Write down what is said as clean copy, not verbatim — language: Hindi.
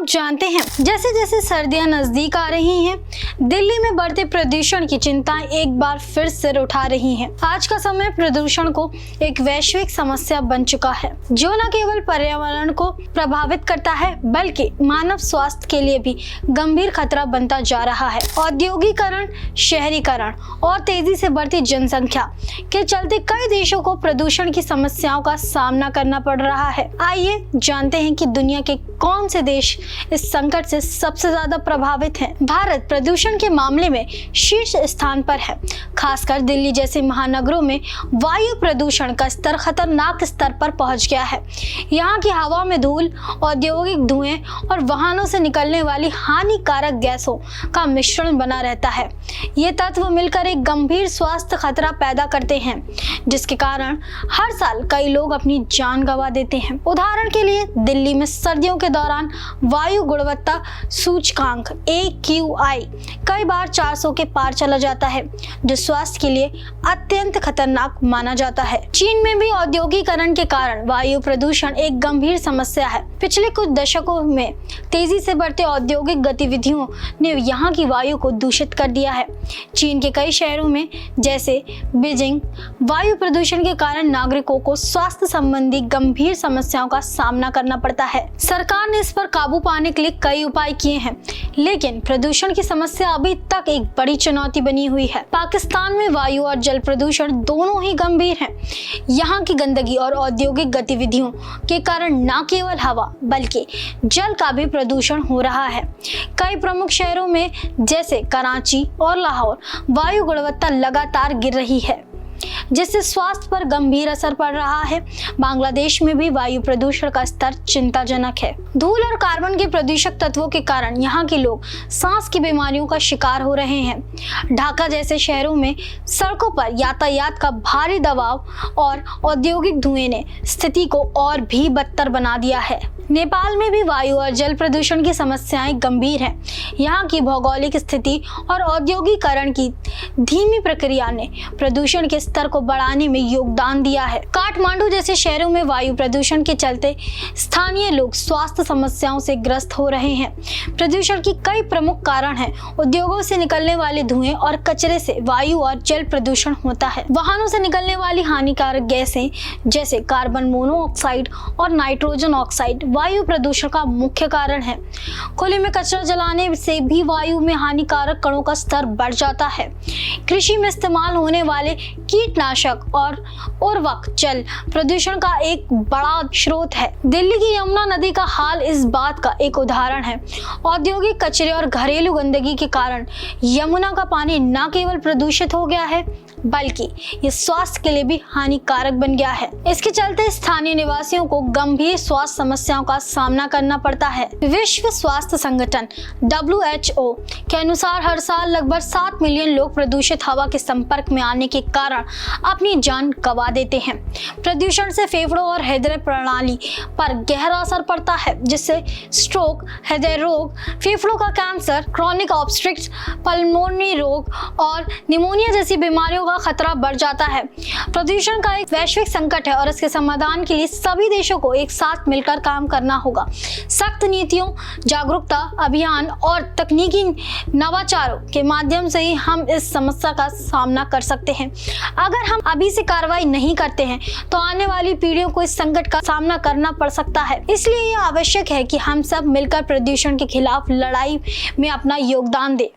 जानते हैं, जैसे जैसे सर्दियां नजदीक आ रही हैं, दिल्ली में बढ़ते प्रदूषण की चिंताएं एक बार फिर सिर उठा रही हैं। आज का समय प्रदूषण को एक वैश्विक समस्या बन चुका है, जो न केवल पर्यावरण को प्रभावित करता है बल्कि मानव स्वास्थ्य के लिए भी गंभीर खतरा बनता जा रहा है। औद्योगिकरण, शहरीकरण और तेजी से बढ़ती जनसंख्या के चलते कई देशों को प्रदूषण की समस्याओं का सामना करना पड़ रहा है। आइए जानते हैं कि दुनिया के कौन से देश इस संकट से सबसे ज्यादा प्रभावित हैं। भारत प्रदूषण के मामले में शीर्ष स्थान पर है। खासकर दिल्ली जैसे महानगरों में वायु प्रदूषण का स्तर खतरनाक स्तर पर पहुंच गया है। यहाँ की हवा में धूल, औद्योगिक धुएं और वाहनों से निकलने वाली हानिकारक गैसों का मिश्रण बना रहता है। ये तत्व मिलकर एक गंभीर स्वास्थ्य खतरा पैदा करते हैं, जिसके कारण हर साल कई लोग अपनी जान गंवा देते हैं। उदाहरण के लिए दिल्ली में सर्दियों के दौरान वायु गुणवत्ता सूचकांक AQI कई बार 400 के पार चला जाता है, जो स्वास्थ्य के लिए अत्यंत खतरनाक माना जाता है। चीन में भी औद्योगिकरण के कारण वायु प्रदूषण एक गंभीर समस्या है। पिछले कुछ दशकों में तेजी से बढ़ते औद्योगिक गतिविधियों ने यहाँ की वायु को दूषित कर दिया है। चीन के कई शहरों में जैसे बीजिंग वायु प्रदूषण के कारण नागरिकों को स्वास्थ्य संबंधी गंभीर समस्याओं का सामना करना पड़ता है। सरकार ने इस पर काबू पाने के लिए कई उपाय किए हैं, लेकिन प्रदूषण की समस्या अभी तक एक बड़ी चुनौती बनी हुई है। पाकिस्तान में वायु और जल प्रदूषण दोनों ही गंभीर हैं। यहाँ की गंदगी और औद्योगिक गतिविधियों के कारण न केवल हवा बल्कि जल का भी प्रदूषण हो रहा है। कई प्रमुख शहरों में जैसे कराची और लाहौर वायु गुणवत्ता लगातार गिर रही है, जिससे स्वास्थ्य पर गंभीर असर पड़ रहा है। बांग्लादेश में भी वायु प्रदूषण का स्तर चिंताजनक है। धूल और कार्बन के प्रदूषक तत्वों के कारण यहाँ के लोग सांस की बीमारियों का शिकार हो रहे हैं। ढाका जैसे शहरों में सड़कों पर यातायात का भारी दबाव और औद्योगिक धुएं ने स्थिति को और भी बदतर बना दिया है। नेपाल में भी वायु और जल प्रदूषण की समस्याएं गंभीर हैं। यहाँ की भौगोलिक स्थिति और औद्योगिकरण की धीमी प्रक्रिया ने प्रदूषण के स्तर को बढ़ाने में योगदान दिया है। काठमांडू जैसे शहरों में वायु प्रदूषण के चलते स्थानीय लोग स्वास्थ्य समस्याओं से ग्रस्त हो रहे हैं। प्रदूषण की कई प्रमुख कारण हैं। उद्योगों से निकलने वाले धुएं और कचरे से वायु और जल प्रदूषण होता है। वाहनों से निकलने वाली हानिकारक गैसें जैसे कार्बन मोनोऑक्साइड और नाइट्रोजन ऑक्साइड वायु प्रदूषण का मुख्य कारण है। खुले में कचरा जलाने से भी वायु में हानिकारक कणों का स्तर बढ़ जाता है। कृषि में इस्तेमाल होने वाले कीटनाशक और उर्वरक जल प्रदूषण का एक बड़ा स्रोत है। दिल्ली की यमुना नदी का हाल इस बात का एक उदाहरण है। औद्योगिक कचरे और घरेलू गंदगी के कारण यमुना का पानी न केवल प्रदूषित हो गया है बल्कि ये स्वास्थ्य के लिए भी हानिकारक बन गया है। इसके चलते स्थानीय निवासियों को गंभीर स्वास्थ्य समस्याओं का सामना करना पड़ता है। विश्व स्वास्थ्य संगठन WHO के अनुसार हर साल लगभग 7 मिलियन लोग प्रदूषित हवा के संपर्क में आने के कारण अपनी जान गंवा देते हैं। प्रदूषण से फेफड़ों और हृदय प्रणाली पर गहरा असर पड़ता है, जिससे स्ट्रोक, हृदय रोग, फेफड़ों का कैंसर, क्रॉनिक ऑब्स्ट्रक्टिव पल्मोनरी रोग और निमोनिया जैसी बीमारियों का खतरा बढ़ जाता है। प्रदूषण का एक वैश्विक संकट है और इसके समाधान के लिए सभी देशों को एक साथ मिलकर काम करना होगा। सख्त नीतियों, जागरूकता अभियान और तकनीकी नवाचारों के माध्यम से ही हम इस समस्या का सामना कर सकते हैं। अगर हम अभी से कार्रवाई नहीं करते हैं तो आने वाली पीढ़ियों को इस संकट का सामना करना पड़ सकता है। इसलिए यह आवश्यक है कि हम सब मिलकर प्रदूषण के खिलाफ लड़ाई में अपना योगदान दें।